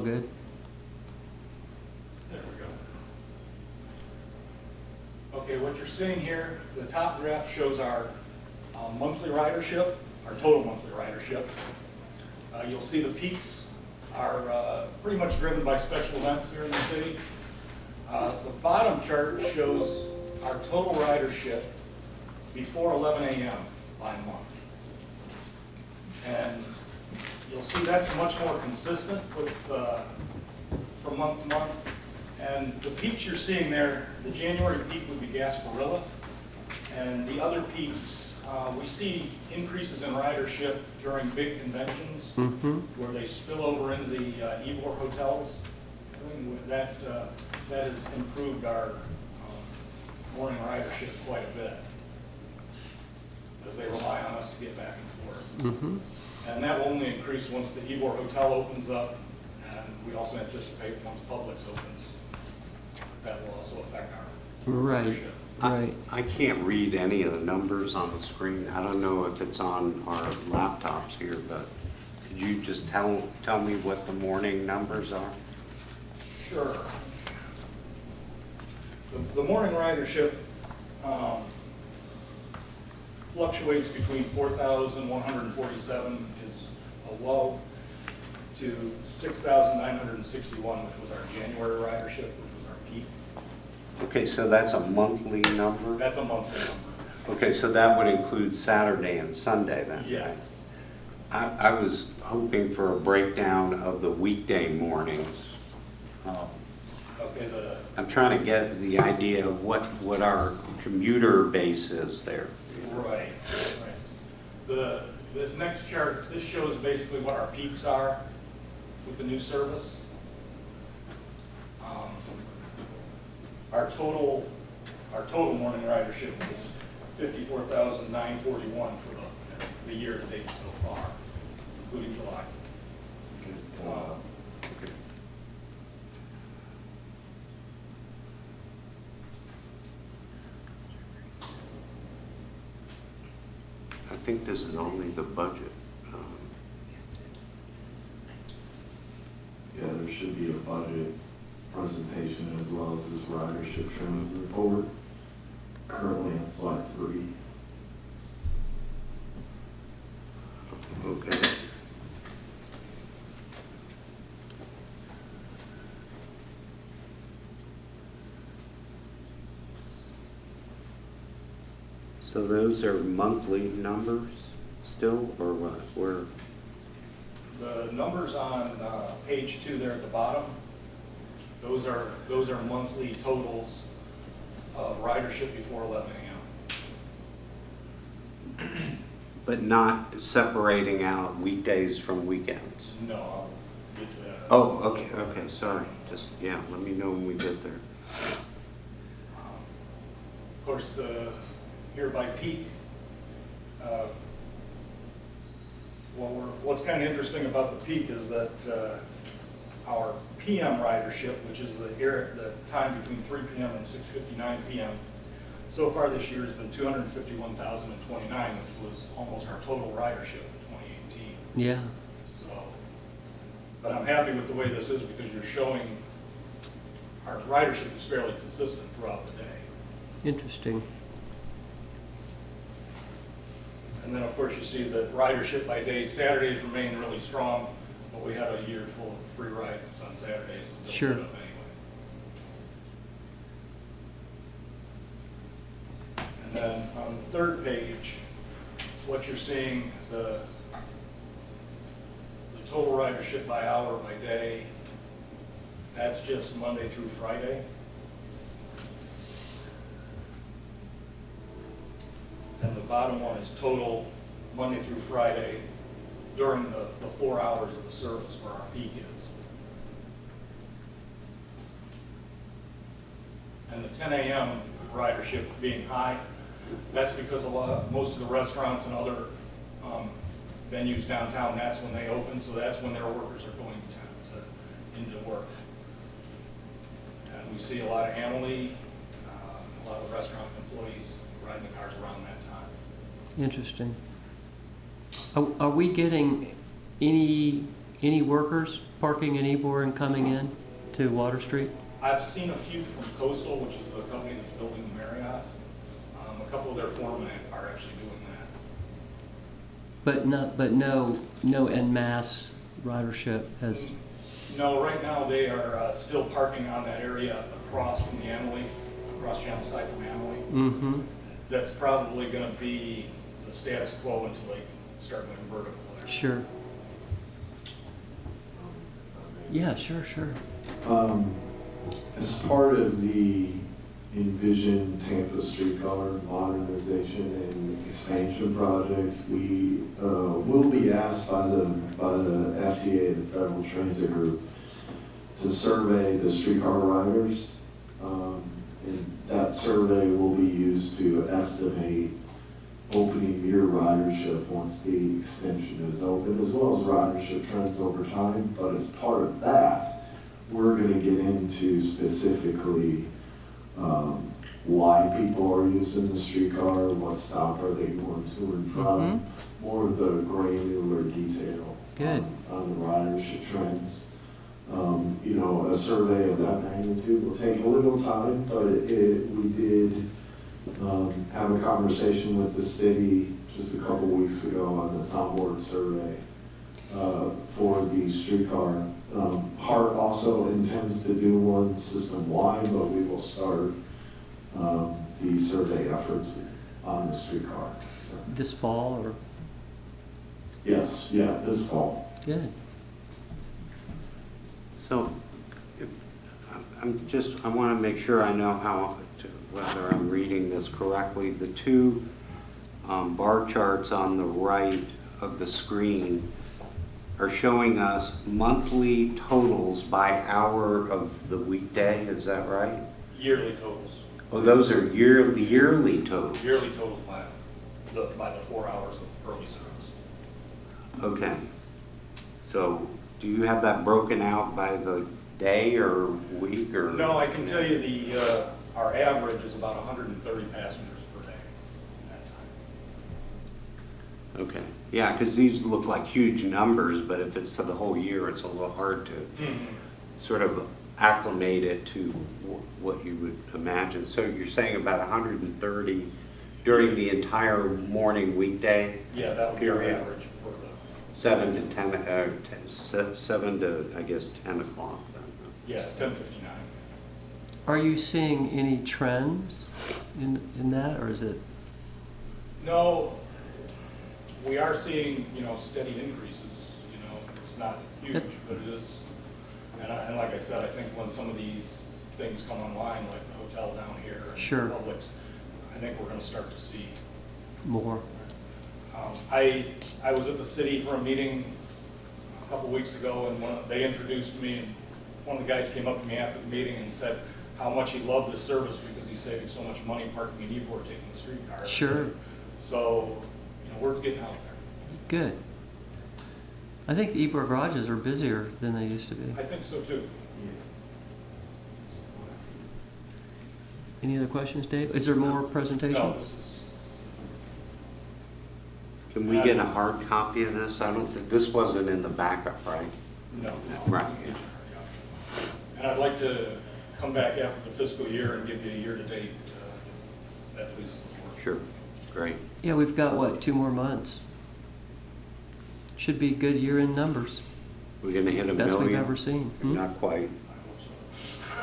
Good. There we go. Okay, what you're seeing here, the top graph shows our monthly ridership, our total monthly ridership. You'll see the peaks are pretty much driven by special events here in the city. The bottom chart shows our total ridership before 11 a.m. by month. And you'll see that's much more consistent with from month to month. And the peaks you're seeing there, the January peak would be Gasparilla. And the other peaks, we see increases in ridership during big conventions where they spill over into the Ybor hotels. That has improved our morning ridership quite a bit as they rely on us to get back and forth. And that will only increase once the Ybor Hotel opens up, and we also anticipate once Publix opens, that will also affect our ridership. Right. I can't read any of the numbers on the screen. I don't know if it's on our laptops here, but could you just tell me what the morning numbers are? Sure. The morning ridership fluctuates between 4,147 is a low to 6,961, which was our January ridership, which was our peak. Okay, so that's a monthly number? That's a monthly number. Okay, so that would include Saturday and Sunday then? Yes. I was hoping for a breakdown of the weekday mornings. Okay, I'm trying to get the idea of what our commuter base is there. right. This next chart, this shows basically what our peaks are with the new service. Our total morning ridership is 54,941 for the year to date so far, including July. I think this is only the budget. Yeah, there should be a budget presentation as well as this ridership trends report. Currently on slide 3. Okay. So those are monthly numbers still, or what? Where? The numbers on page 2 there at the bottom, those are monthly totals of ridership before 11 a.m. But not separating out weekdays from weekends? No, I'll get to that. Oh, okay, sorry. Just, yeah, let me know when we get there. Of course, here by peak, what's kind of interesting about the peak is that our PM ridership, which is the time between 3 p.m. and 6:59 p.m., so far this year has been 251,029, which was almost our total ridership in 2018. Yeah. So, but I'm happy with the way this is because you're showing our ridership is fairly consistent throughout the day. Interesting. And then, of course, you see that ridership by day, Saturdays remain really strong, but we have a year full of free rides on Saturdays. So Sure. anyway. And then on the third page, what you're seeing, the total ridership by hour by day, that's just Monday through Friday. And the bottom one is total Monday through Friday during the 4 hours of the service where our peak is. And the 10 a.m. ridership being high, that's because most of the restaurants and other venues downtown, that's when they open, so that's when their workers are going into work. And we see a lot of Amalie, a lot of restaurant employees riding the cars around that time. Interesting. Are we getting any workers parking in Ybor and coming in to Water Street? I've seen a few from Coastal, which is the company that's building the Marriott. A couple of their foremen are actually doing that. But no en masse ridership has, No, right now they are still parking on that area across from the Amelie, across channel side from Amelie. mm-hmm, That's probably gonna be the status quo until they start going vertical there. sure. Yeah, sure. As part of the Envision Tampa Streetcar modernization and expansion project, we will be asked by the FTA, the Federal Transit Group, to survey the streetcar riders. And that survey will be used to estimate opening year ridership once the extension is open, as well as ridership trends over time. But as part of that, we're going to get into specifically why people are using the streetcar, what stop are they going to and from, more of the granular detail on the ridership trends. You know, a survey of that magnitude will take a little time, but we did have a conversation with the city just a couple weeks ago on this onboard survey for the streetcar. HART also intends to do one system-wide, but we will start the survey efforts on the streetcar. So, This fall or? yes, yeah, this fall. Good. So, I want to make sure I know whether I'm reading this correctly. The two bar charts on the right of the screen are showing us monthly totals by hour of the weekday, is that right? Yearly totals. Oh, those are yearly totals. Yearly totals by the 4 hours of early service. Okay. So, do you have that broken out by the day or week or? No, I can tell you our average is about 130 passengers per day at that time. Okay. Yeah, because these look like huge numbers, but if it's for the whole year, it's a little hard to sort of acclimate it to what you would imagine. So you're saying about 130 during the entire morning weekday? Yeah, that would be our period? average for the. 7 to 7 to, I guess, 10 o'clock. Yeah, 10:59. Are you seeing any trends in that, or is it? No, we are seeing, steady increases, it's not huge, but it is. And like I said, I think when some of these things come online, like the hotel down here and Sure. Publix, I think we're gonna start to see. More. I was at the city for a meeting a couple weeks ago, and they introduced me, and one of the guys came up to me after the meeting and said how much he loved this service because he's saving so much money parking in Ybor, taking the streetcar. Sure. So, word's getting out there. Good. I think the Ybor garages are busier than they used to be. I think so too. Any other questions, Dave? Is there more presentation? No, this is. Can we get a hard copy of this? I don't think, this wasn't in the backup, right? No. Right. And I'd like to come back after the fiscal year and give you a year-to-date, that pleases the board. Sure. Great. Yeah, we've got, what, 2 more months? Should be good year-end numbers. We're going to hit a Best million? we've ever seen. Hmm? Not quite. I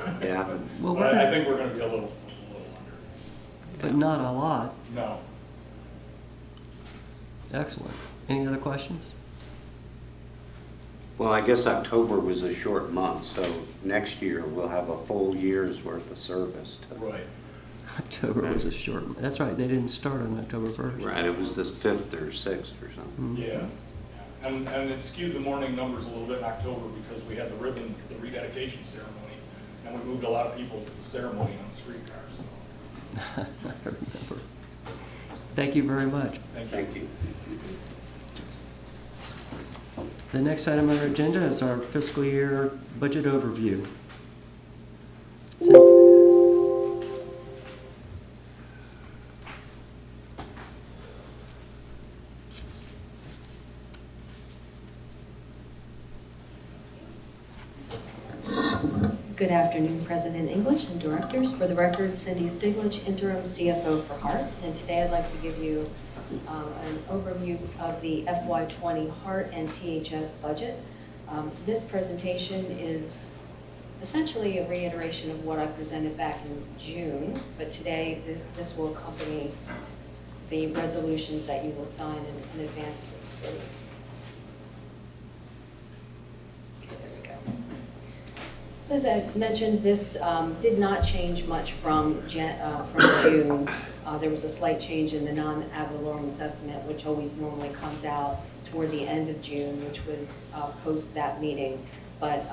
hope so. Yeah. Well, But I think we're gonna be a little under. But not a lot. No. Excellent. Any other questions? Well, I guess October was a short month, so next year we'll have a full year's worth of service. Right. October was a short, that's right, they didn't start on October 1st. Right, it was the 5th or 6th or something. Mhm. Yeah. And it skewed the morning numbers a little bit in October because we had the rededication ceremony, and we moved a lot of people to the ceremony on the streetcar, so. I remember. Thank you very much. Thank you. The next item on our agenda is our fiscal year budget overview. Good afternoon, President English and directors. For the record, Cindy Stiglich, interim CFO for HART. And today I'd like to give you an overview of the FY20 HART and THS budget. This presentation is essentially a reiteration of what I presented back in June, but today this will accompany the resolutions that you will sign in advance to the city. Okay, there we go. So as I mentioned, this did not change much from June. There was a slight change in the non-ad valorem assessment, which always normally comes out toward the end of June, which was post that meeting. But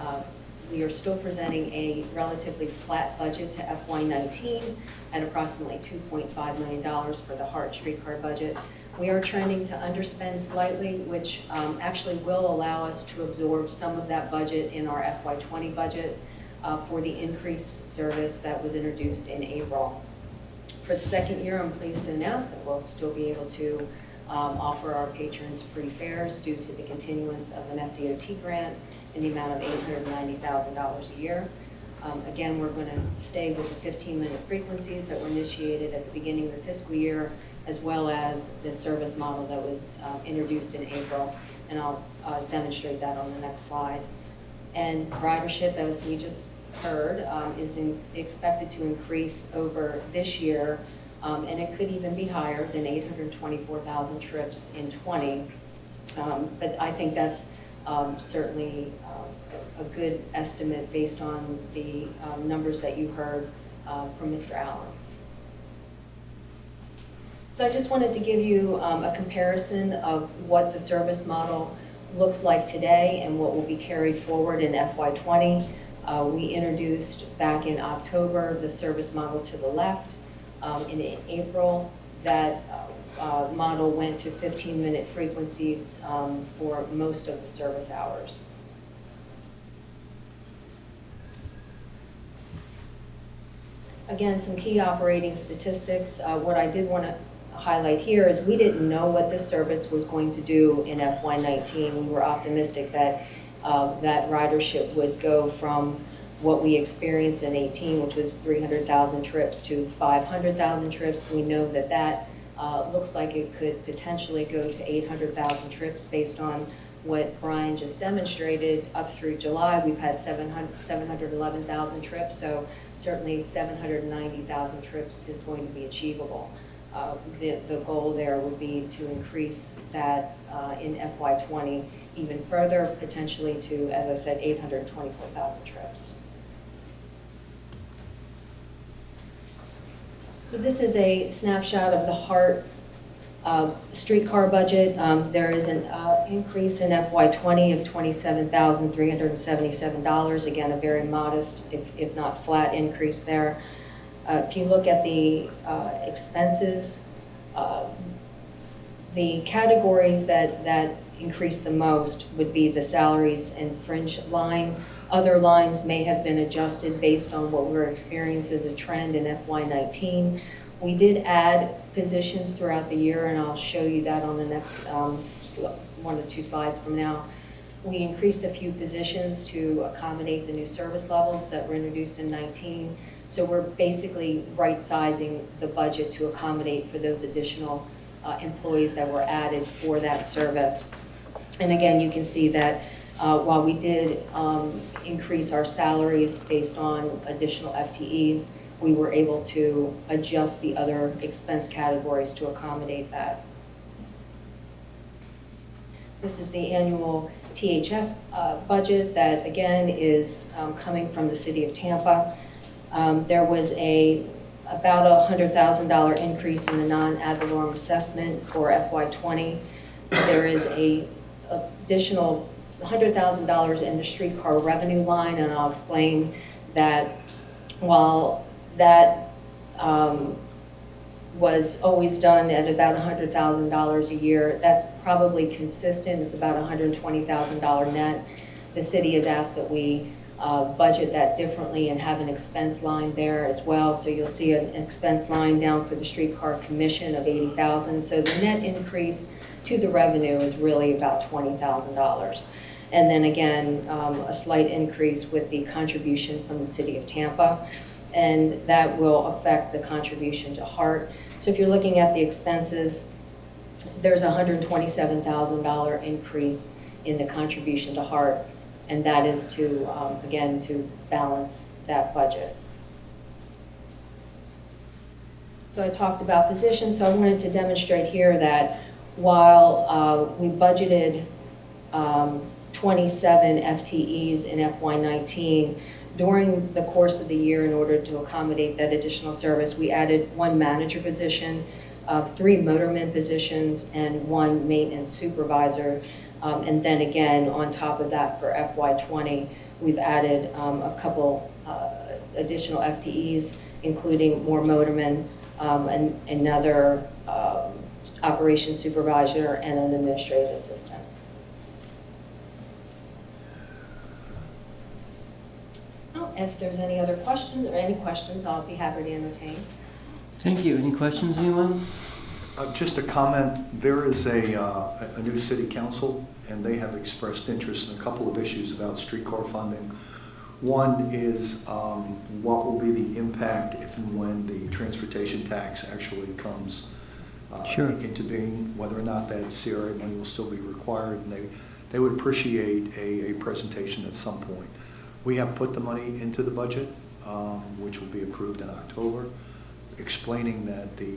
we are still presenting a relatively flat budget to FY19 at approximately $2.5 million for the HART streetcar budget. We are trending to underspend slightly, which actually will allow us to absorb some of that budget in our FY20 budget for the increased service that was introduced in April. For the second year, I'm pleased to announce that we'll still be able to offer our patrons free fares due to the continuance of an FDOT grant in the amount of $890,000 a year. Again, we're going to stay with the 15-minute frequencies that were initiated at the beginning of the fiscal year, as well as the service model that was introduced in April, and I'll demonstrate that on the next slide. And ridership, as we just heard, is expected to increase over this year, and it could even be higher than 824,000 trips in 20. But I think that's certainly a good estimate based on the numbers that you heard from Mr. Allen. So I just wanted to give you a comparison of what the service model looks like today and what will be carried forward in FY20. We introduced back in October the service model to the left. In April, that model went to 15-minute frequencies for most of the service hours. Again, some key operating statistics. What I did want to highlight here is we didn't know what this service was going to do in FY19. We were optimistic that that ridership would go from what we experienced in 18, which was 300,000 trips, to 500,000 trips. We know that that looks like it could potentially go to 800,000 trips based on what Brian just demonstrated. Up through July, we've had 711,000 trips, so certainly 790,000 trips is going to be achievable. The goal there would be to increase that in FY20 even further, potentially to, as I said, 824,000 trips. So this is a snapshot of the HART streetcar budget. There is an increase in FY20 of $27,377. Again, a very modest, if not flat, increase there. If you look at the expenses, the categories that increase the most would be the salaries and fringe line. Other lines may have been adjusted based on what we're experiencing as a trend in FY19. We did add positions throughout the year, and I'll show you that on the next one or two slides from now. We increased a few positions to accommodate the new service levels that were introduced in 19. So we're basically right-sizing the budget to accommodate for those additional employees that were added for that service. And again, you can see that while we did increase our salaries based on additional FTEs, we were able to adjust the other expense categories to accommodate that. This is the annual THS budget that, again, is coming from the city of Tampa. There was about a $100,000 increase in the non-ad valorem assessment for FY20. There is a additional $100,000 in the streetcar revenue line, and I'll explain that while that was always done at about $100,000 a year, that's probably consistent. It's about $120,000 net. The city has asked that we budget that differently and have an expense line there as well. So you'll see an expense line down for the streetcar commission of $80,000. So the net increase to the revenue is really about $20,000. And then again, a slight increase with the contribution from the city of Tampa. And that will affect the contribution to HART. So if you're looking at the expenses, there's a $127,000 increase in the contribution to HART, and that is to, again, to balance that budget. So I talked about positions, so I wanted to demonstrate here that while we budgeted 27 FTEs in FY19, during the course of the year, in order to accommodate that additional service, we added 1 manager position, 3 motorman positions, and 1 maintenance supervisor. And then again, on top of that for FY20, we've added a couple additional FTEs, including more motormen, and another operations supervisor, and an administrative assistant. If there's any other questions or any questions, I'll be happy to entertain. Thank you. Any questions, anyone? Just a comment, there is a new city council, and they have expressed interest in a couple of issues about streetcar funding. One is what will be the impact if and when the transportation tax actually comes into being, whether or not that CRA money will still be required, and they would appreciate a presentation at some point. We have put the money into the budget, which will be approved in October, explaining that the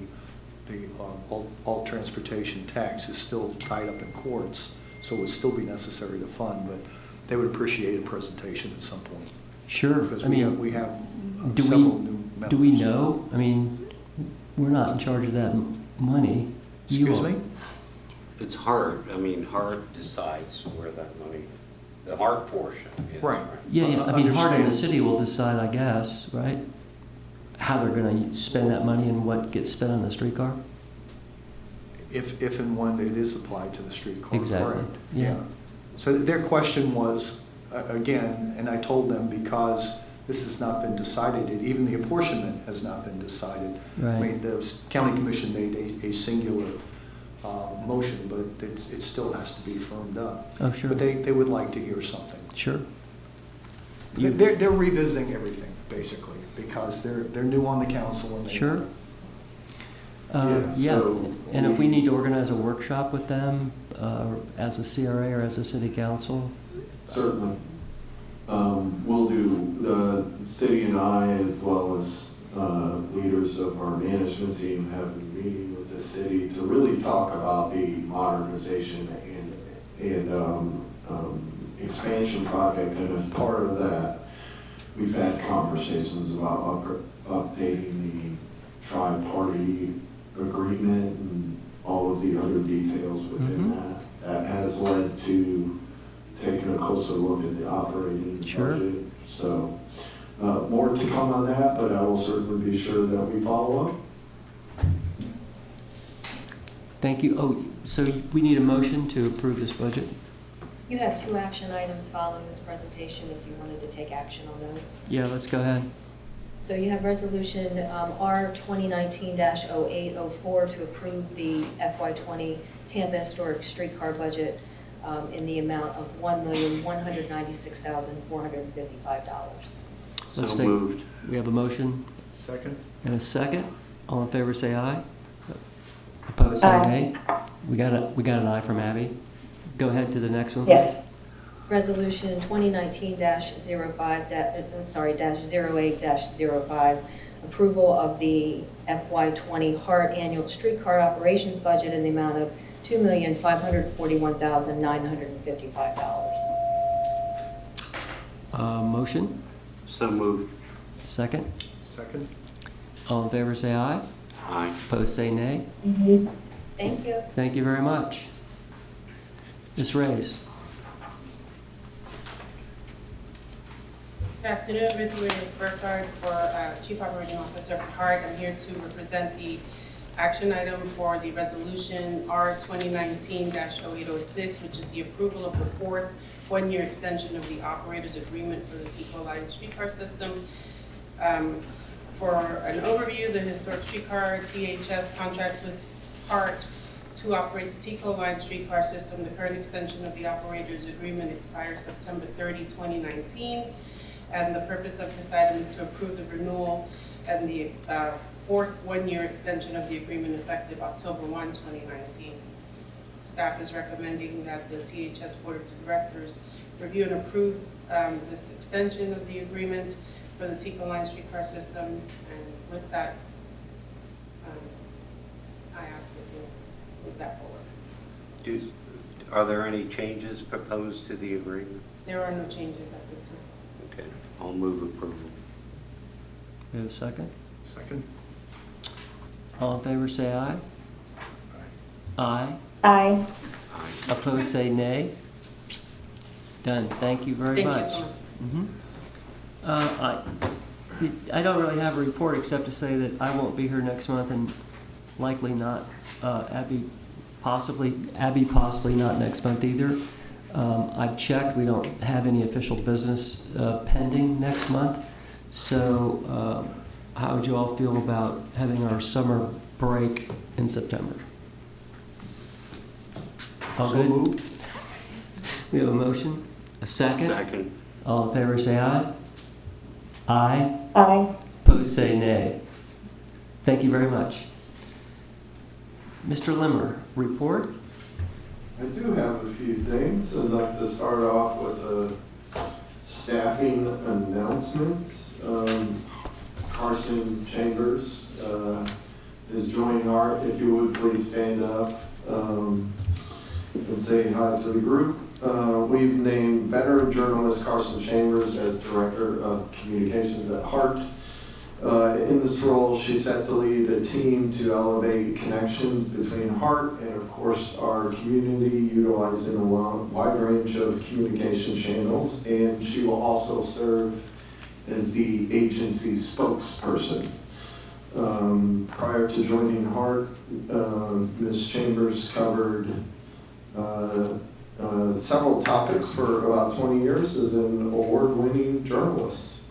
all transportation tax is still tied up in courts, so it would still be necessary to fund, but they would appreciate a presentation at some point. Sure. Because I mean, we have do several new members. Do we know? I mean, we're not in charge of that money. Excuse me? It's HART. I mean, HART decides where that money, the HART portion is. Right. Yeah. I mean, HART and the Understand. city will decide, I guess, right? How they're going to spend that money and what gets spent on the streetcar? If and when it is applied to the streetcar. Exactly. Correct. Yeah. So their question was, again, and I told them because this has not been decided, even the apportionment has not been decided. Right. I mean, the county commission made a singular motion, but it still has to be firmed up. Oh, sure. But they would like to hear something. Sure. They're revisiting everything, basically, because they're new on the council. And Sure. Yeah, Yeah, so and if we need to organize a workshop with them as a CRA or as a city council, Certainly. We'll do, the city and I, as well as leaders of our management team, have a meeting with the city to really talk about the modernization and expansion project. And as part of that, we've had conversations about updating the tri-party agreement and all of the other details within that. That has led to taking a closer look at the operating budget. So more to come on that, but I will certainly be sure that we follow up. thank you. Oh, so we need a motion to approve this budget? You have 2 action items following this presentation if you wanted to take action on those. Yeah, let's go ahead. So you have resolution R 2019-0804 to approve the FY20 Tampa Historic Streetcar budget in the amount of $1,196,455. Let's So take- moved. We have a motion Second? and a second. All in favor, say aye. Opposed, say nay. We got an aye from Abby. Go ahead to the next one, please. Resolution 2019-08-05, approval of the FY20 HART annual streetcar operations budget in the amount of $2,541,955. Motion, So moved. second. Second? All in favor, say aye. Aye. Opposed, say nay. Thank you. Thank you very much. Ms. Reyes. Good afternoon, Ruth Williams Burkhardt for Chief Operating Officer for HART. I'm here to represent the action item for the resolution R 2019-0806, which is the approval of the 4th one-year extension of the operator's agreement for the T4 line streetcar system. For an overview, the Historic Streetcar THS contracts with HART to operate the Tico Line streetcar system. The current extension of the operator's agreement expires September 30, 2019. And the purpose of this item is to approve the renewal and the fourth one-year extension of the agreement effective October 1, 2019. Staff is recommending that the THS Board of Directors review and approve this extension of the agreement for the Tico Line streetcar system. And with that, I ask that you move that forward. Are there any changes proposed to the agreement? There are no changes at this time. Okay, I'll move approval. We have a second? Second? All in favor, say aye. Aye. Aye. Aye. Opposed, say nay. Done. Thank you very Thank much. you so much. I don't really have a report except to say that I won't be here next month and likely not, Abby possibly not next month either. I've checked, we don't have any official business pending next month. So how would you all feel about having our summer break in September? All So good? moved. We have a motion, a second. Second. All in favor, say aye. Aye. Aye. Opposed, say nay. Thank you very much. Mr. Limmer, report? I do have a few things. I'd like to start off with a staffing announcement. Carson Chambers is joining HART. If you would please stand up and say hi to the group. We've named veteran journalist Carson Chambers as Director of Communications at HART. In this role, she's set to lead a team to elevate connections between HART and, of course, our community, utilizing a wide range of communication channels. And she will also serve as the agency spokesperson. Prior to joining HART, Ms. Chambers covered several topics for about 20 years as an award-winning journalist.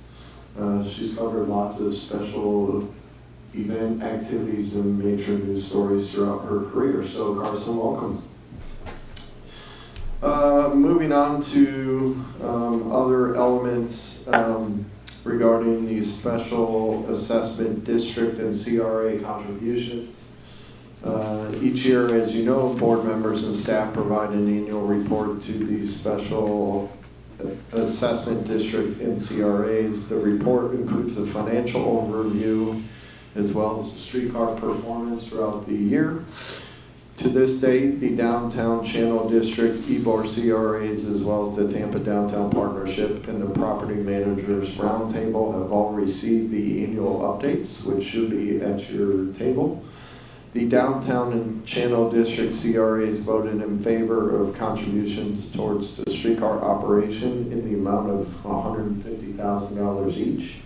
She's covered lots of special event activities and major news stories throughout her career. So Carson, welcome. Moving on to other elements regarding the Special Assessment District and CRA contributions. Each year, as you know, board members and staff provide an annual report to the Special Assessment District and CRAs. The report includes a financial overview as well as the streetcar performance throughout the year. To this date, the Downtown Channel District, EBOR CRAs, as well as the Tampa Downtown Partnership and the Property Managers Roundtable have all received the annual updates, which should be at your table. The Downtown and Channel District CRAs voted in favor of contributions towards the streetcar operation in the amount of $150,000 each.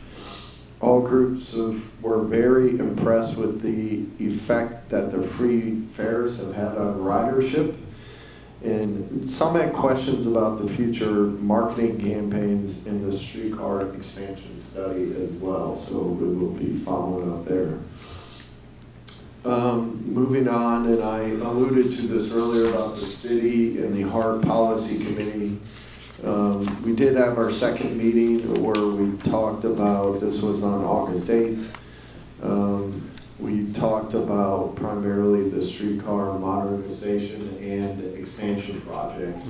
All groups were very impressed with the effect that the free fares have had on ridership. And some had questions about the future marketing campaigns in the streetcar expansion study as well. So we will be following up there. Moving on, and I alluded to this earlier about the city and the HART Policy Committee. We did have our second meeting where we talked about, this was on August 8th, we talked about primarily the streetcar modernization and expansion projects.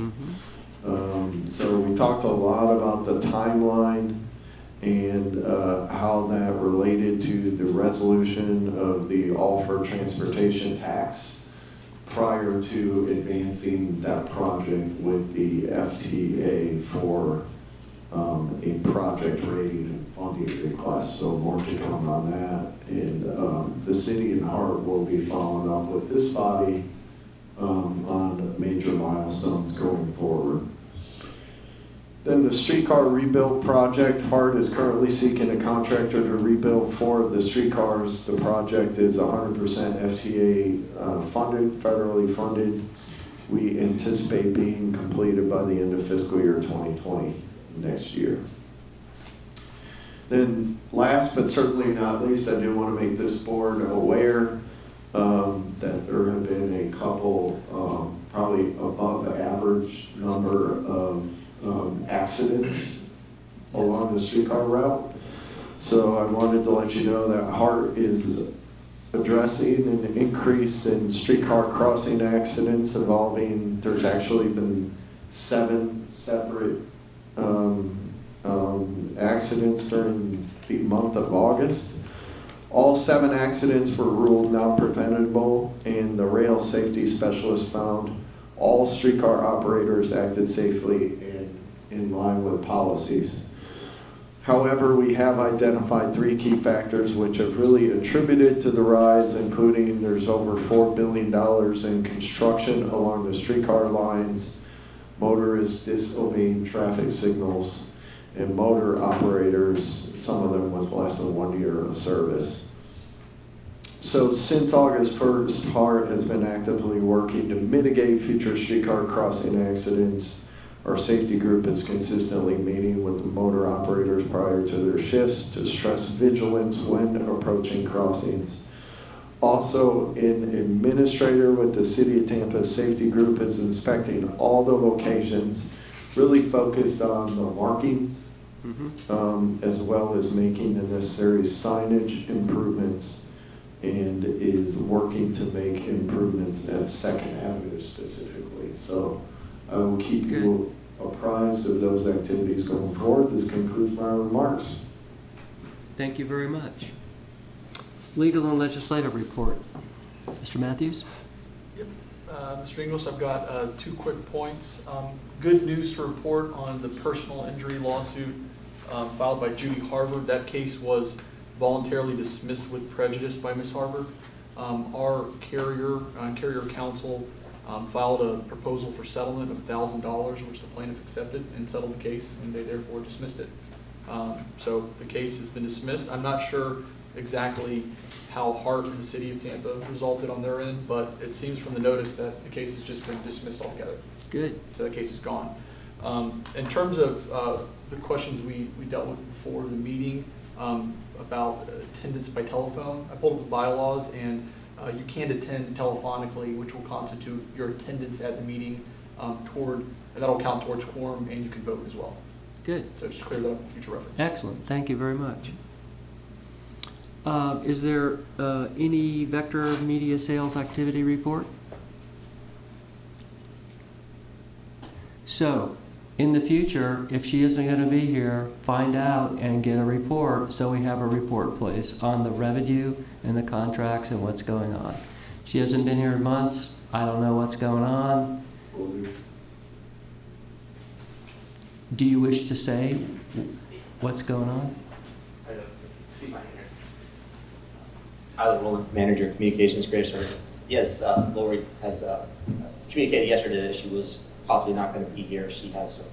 So we talked a lot about the timeline and how that related to the resolution of the all for transportation tax prior to advancing that project with the FTA for a project rating and funding request. So more to come on that. And the city and HART will be following up with this body on major milestones going forward. Then the streetcar rebuild project, HART is currently seeking a contractor to rebuild 4 of the streetcars. The project is 100% FTA funded, federally funded. We anticipate being completed by the end of fiscal year 2020 next year. Then last but certainly not least, I do want to make this board aware that there have been a couple, probably above the average number of accidents along the streetcar route. So I wanted to let you know that HART is addressing an increase in streetcar crossing accidents involving, there's actually been 7 separate accidents during the month of August. All 7 accidents were ruled non-preventable, and the rail safety specialist found all streetcar operators acted safely and in line with policies. However, we have identified 3 key factors which have really attributed to the rise, including there's over $4 billion in construction along the streetcar lines, motorists disobeying traffic signals, and motor operators, some of them with less than 1 year of service. So since August 1st, HART has been actively working to mitigate future streetcar crossing accidents. Our safety group is consistently meeting with the motor operators prior to their shifts to stress vigilance when approaching crossings. Also, an administrator with the City of Tampa Safety Group is inspecting all the locations, really focused on the markings, as well as making the necessary signage improvements, and is working to make improvements at 2nd Avenue specifically. So I will keep you apprised of those activities going forward. This concludes my remarks. Thank you very much. Legal and legislative report. Mr. Matthews? Yep. Mr. Ingles, I've got 2 quick points. Good news to report on the personal injury lawsuit filed by Judy Harvard. That case was voluntarily dismissed with prejudice by Ms. Harvard. Our carrier counsel filed a proposal for settlement of $1,000, which the plaintiff accepted and settled the case, and they therefore dismissed it. So the case has been dismissed. I'm not sure exactly how HART and the City of Tampa resolved it on their end, but it seems from the notice that the case has just been dismissed altogether. Good. So the case is gone. In terms of the questions we dealt with before the meeting about attendance by telephone, I pulled up the bylaws, and you can attend telephonically, which will constitute your attendance at the meeting that'll count towards quorum, and you can vote as well. Good. So just clear that up for future reference. Excellent. Thank you very much. Is there any Vector Media sales activity report? So, in the future, if she isn't going to be here, find out and get a report, so we have a report, please, on the revenue and the contracts and what's going on. She hasn't been here in months. I don't know what's going on. Do you wish to say what's going on? I don't see my hand. Tyler Rowland, Manager, Communications, Greater Surrey. Yes, Lori has communicated yesterday that she was possibly not going to be here. She has some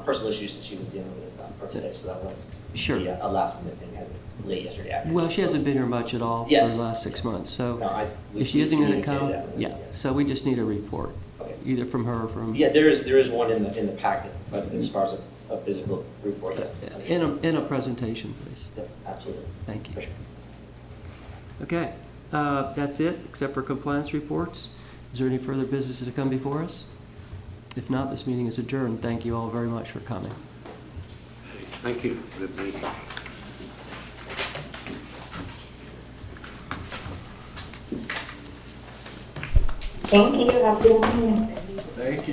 personal issues that she was dealing with for today, so that was a last-minute thing as of late yesterday afternoon. Well, she hasn't been here much at all for the last 6 months, so No, if she isn't going to come, yeah. so we just need a report, Okay. either from her or from... Yeah, there is one in the packet, but as far as a physical report, yes. In a presentation, please. Yeah, absolutely. Thank you. For sure. Okay, that's it, except for compliance reports. Is there any further business to come before us? If not, this meeting is adjourned. Thank you all very much for coming. Thank you. Good meeting. Thank you. Have a good evening. Thank you.